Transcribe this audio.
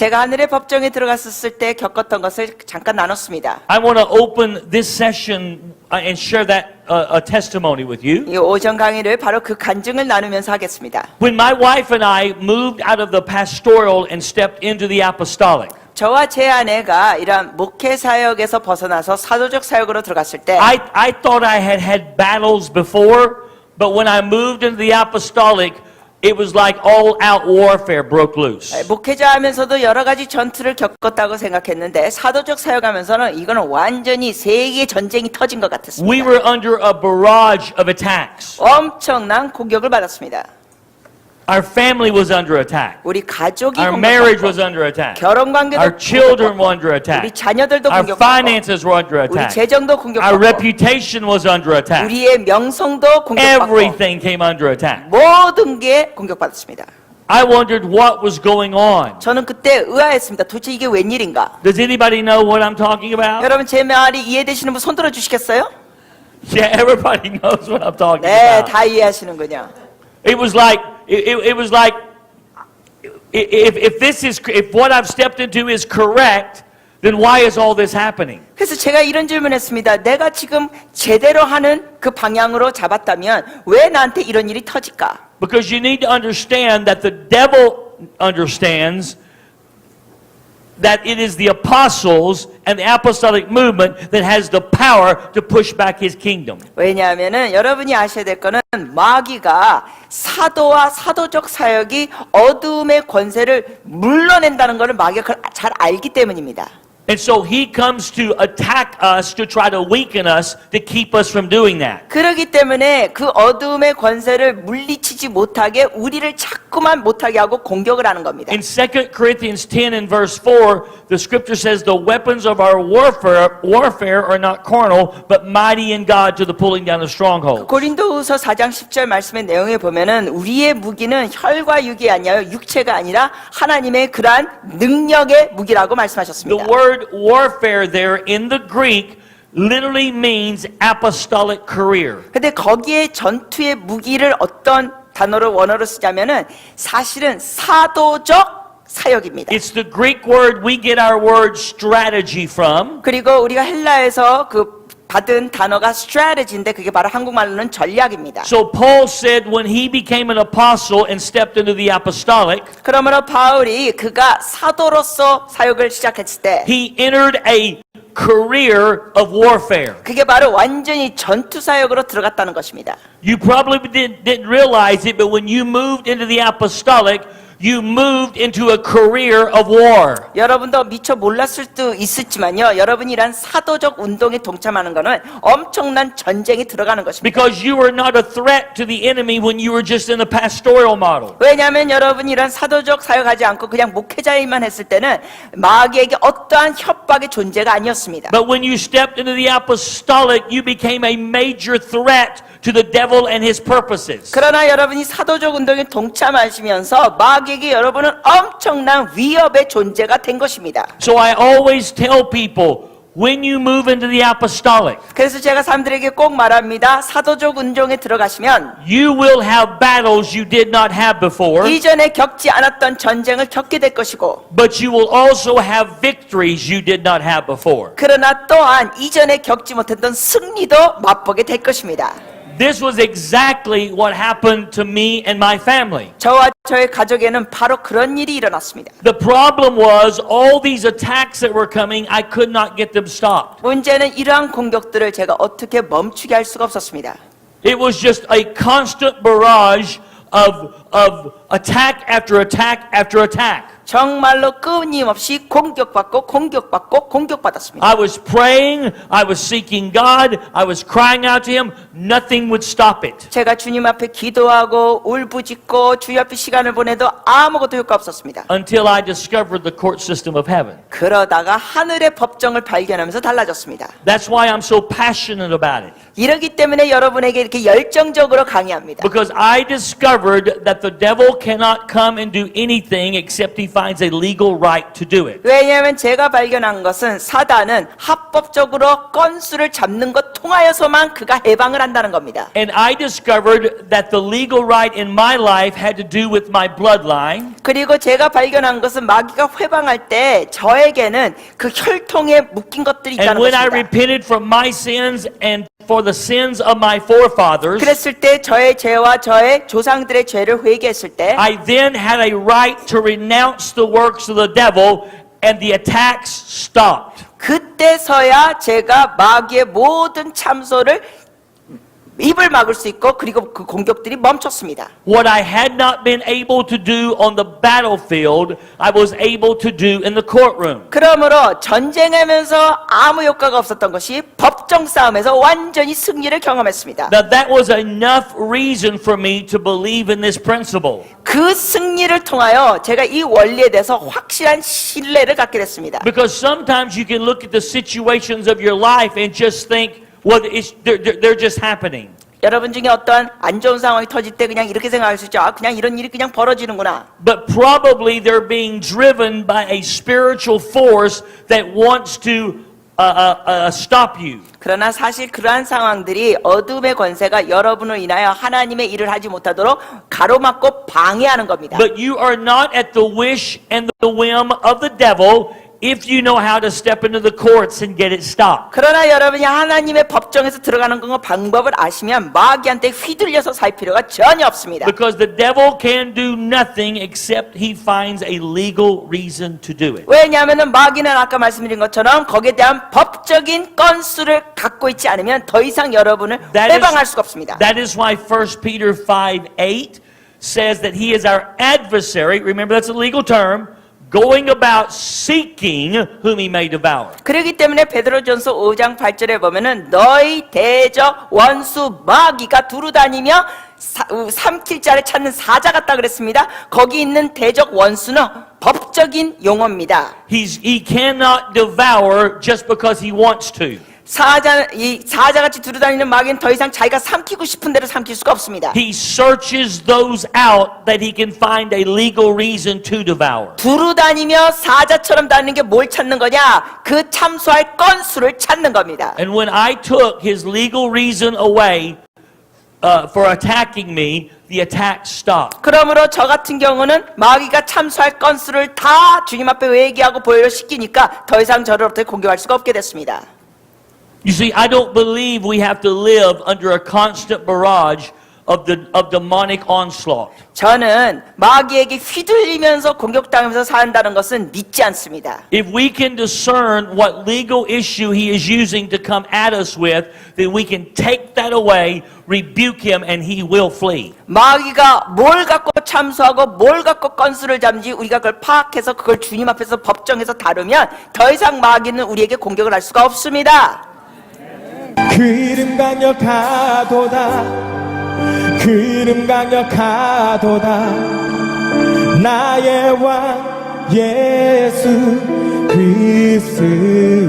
제가 하늘의 법정에 들어갔었을 때 겪었던 것을 잠깐 나눴습니다. I want to open this session and share that a testimony with you. 이 오전 강의를 바로 그 간증을 나누면서 하겠습니다. When my wife and I moved out of the pastoral and stepped into the apostolic, 저와 제 아내가 이런 목회 사역에서 벗어나서 사도적 사역으로 들어갔을 때 I thought I had had battles before, but when I moved into the apostolic, it was like all-out warfare broke loose. 목회자 하면서도 여러 가지 전투를 겪었다고 생각했는데 사도적 사역하면서는 이거는 완전히 세계 전쟁이 터진 것 같았습니다. We were under a barrage of attacks. 엄청난 공격을 받았습니다. Our family was under attack. 우리 가족이 Our marriage was 공격받고 under attack. 결혼 관계도 Our children were under 우리 attack. 자녀들도 Our 공격받고 finances were under 우리 attack. 재정도 Our 공격받고 reputation was under attack. 우리의 명성도 공격받고 Everything came under attack. 모든 게 공격받았습니다. I wondered what was going on. 저는 그때 의아했습니다. 도대체 이게 웬일인가? Does anybody know what I'm talking about? 여러분 제 말이 이해되시는 분 손 들어 주시겠어요? Yeah, everybody knows what I'm talking 네, about. 다 이해하시는군요. It was like if what I've stepped into is correct, then why is all this happening? 그래서 제가 이런 질문했습니다. 내가 지금 제대로 하는 그 방향으로 잡았다면 왜 나한테 이런 일이 터질까? Because you need to understand that the devil understands that it is the apostles and the apostolic movement that has the power to push back his kingdom. 왜냐하면은 여러분이 아셔야 될 거는 마귀가 사도와 사도적 사역이 어둠의 권세를 물러낸다는 것을 마귀가 그걸 잘 알기 때문입니다. And so he comes to attack us to try to weaken us to keep us from doing that. 그렇기 때문에 그 어둠의 권세를 물리치지 못하게 우리를 자꾸만 못하게 하고 공격을 하는 겁니다. In 2 Corinthians 10 and verse 4, the scripture says the weapons of our warfare are not carnal, but mighty in God to the pulling down of strongholds. 고린도후서 4장 10절 말씀의 내용에 보면은 우리의 무기는 혈과 육이 아니라 육체가 아니라 하나님의 그러한 능력의 무기라고 말씀하셨습니다. The word warfare there in the Greek literally means apostolic career. 근데 거기에 전투의 무기를 어떤 단어로 원어로 쓰자면은 사실은 사도적 사역입니다. It's the Greek word we get our word strategy from. 그리고 우리가 헬라에서 그 받은 단어가 strategy인데 그게 바로 한국말로는 전략입니다. So Paul said when he became an apostle and stepped into the apostolic, 그러므로 바울이 그가 사도로서 사역을 시작했을 때 he entered a career of warfare. 그게 바로 완전히 전투 사역으로 들어갔다는 것입니다. You probably didn't realize it, but when you moved into the apostolic, you moved into a career of war. 여러분도 미처 몰랐을 수도 있었지만요. 여러분이 이란 사도적 운동에 동참하는 것은 엄청난 전쟁이 들어가는 것입니다. Because you were not a threat to the enemy when you were just in the pastoral model. 왜냐하면 여러분이 이런 사도적 사역하지 않고 그냥 목회자일만 했을 때는 마귀에게 어떠한 협박의 존재가 아니었습니다. But when you stepped into the apostolic, you became a major threat to the devil and his purposes. 그러나 여러분이 사도적 운동에 동참하시면서 마귀에게 여러분은 엄청난 위협의 존재가 된 것입니다. So I always tell people, when you move into the apostolic, 그래서 제가 사람들에게 꼭 말합니다. 사도적 운동에 들어가시면 you will have battles you did not have before, 이전에 겪지 않았던 전쟁을 겪게 될 것이고 but you will also have victories you did not have before. 그러나 또한 이전에 겪지 못했던 승리도 맛보게 될 것입니다. This was exactly what happened to me and my family. 저와 저의 가족에는 바로 그런 일이 일어났습니다. The problem was all these attacks that were coming, I could not get them stopped. 문제는 이러한 공격들을 제가 어떻게 멈추게 할 수가 없었습니다. It was just a constant barrage of attack after attack after attack. 정말로 끊임없이 공격받았습니다. I was praying, I was seeking God, I was crying out to Him, nothing would stop it. 제가 주님 앞에 기도하고 울부짖고 주님 앞에 시간을 보내도 아무것도 효과 없었습니다. Until I discovered the court system of heaven. 그러다가 하늘의 법정을 발견하면서 달라졌습니다. That's why I'm so passionate about it. 이러기 때문에 여러분에게 이렇게 열정적으로 강의합니다. Because I discovered that the devil cannot come and do anything except he finds a legal right to do it. 왜냐하면 제가 발견한 것은 사단은 합법적으로 건수를 잡는 것 통하여서만 그가 해방을 한다는 겁니다. And I discovered that the legal right in my life had to do with my bloodline. 그리고 제가 발견한 것은 마귀가 회방할 때 저에게는 그 혈통에 묶인 것들이 And 있다는 when I 것입니다. repented from my sins and for the sins of my forefathers, 그랬을 때 저의 죄와 저의 조상들의 죄를 회개했을 때 I then had a right to renounce the works of the devil and the attacks stopped. 그때서야 제가 마귀의 모든 참소를 입을 막을 수 있고 그리고 그 공격들이 멈췄습니다. What I had not been able to do on the battlefield, I was able to do in the courtroom. 그러므로 전쟁하면서 아무 효과가 없었던 것이 법정 싸움에서 완전히 승리를 경험했습니다. Now that was enough reason for me to believe in this principle. 그 승리를 통하여 제가 이 원리에 대해서 확실한 신뢰를 갖게 됐습니다. Because sometimes you can look at the situations of your life and just think, well, they're just happening. 여러분 중에 어떠한 안 좋은 상황이 터질 때 그냥 이렇게 생각할 수 있죠. 아, 그냥 이런 일이 그냥 벌어지는구나. But probably they're being driven by a spiritual force that wants to stop you. 그러나 사실 그러한 상황들이 어둠의 권세가 여러분을 인하여 하나님의 일을 하지 못하도록 가로막고 방해하는 겁니다. But you are not at the wish and the whim of the devil if you know how to step into the courts and get it stopped. 그러나 여러분이 하나님의 법정에서 들어가는 그 방법을 아시면 마귀한테 휘둘려서 살 필요가 전혀 없습니다. Because the devil can do nothing except he finds a legal reason to do it. 왜냐하면 마귀는 아까 말씀드린 것처럼 거기에 대한 법적인 건수를 갖고 있지 않으면 더 이상 여러분을 해방할 수가 없습니다. That is why 1 Peter 5:8 says that he is our adversary. Remember, that's a legal term. Going about seeking whom he may devour. 그렇기 때문에 베드로전서 5장 8절에 보면은 너희 대적 원수 마귀가 두루다니며 삼킬 자를 찾는 사자 같다 그랬습니다. 거기 있는 대적 원수는 법적인 용어입니다. He cannot devour just because he wants to. 사자같이 두루다니는 마귀는 더 이상 자기가 삼키고 싶은 대로 삼킬 수가 없습니다. He searches those out that he can find a legal reason to devour. 두루다니며 사자처럼 다니는 게 뭘 찾는 거냐? 그 참소할 건수를 찾는 겁니다. And when I took his legal reason away for attacking me, the attack stopped. 그러므로 저 같은 경우는 마귀가 참소할 건수를 다 주님 앞에 회개하고 보혈시키니까 더 이상 저를 어떻게 공격할 수가 없게 됐습니다. You see, I don't believe we have to live under a constant barrage of demonic onslaught. 저는 마귀에게 휘둘리면서 공격당하면서 산다는 것은 믿지 않습니다. If we can discern what legal issue he is using to come at us with, then we can take that away, rebuke him, and he will flee. 마귀가 뭘 갖고 참소하고 뭘 갖고 건수를 잡는지 우리가 그걸 파악해서 그걸 주님 앞에서 법정에서 다루면 더 이상 마귀는 우리에게 공격을 할 수가 없습니다. 그 이름 강력하도다 그 이름 강력하도다 나의 왕 예수 그리스도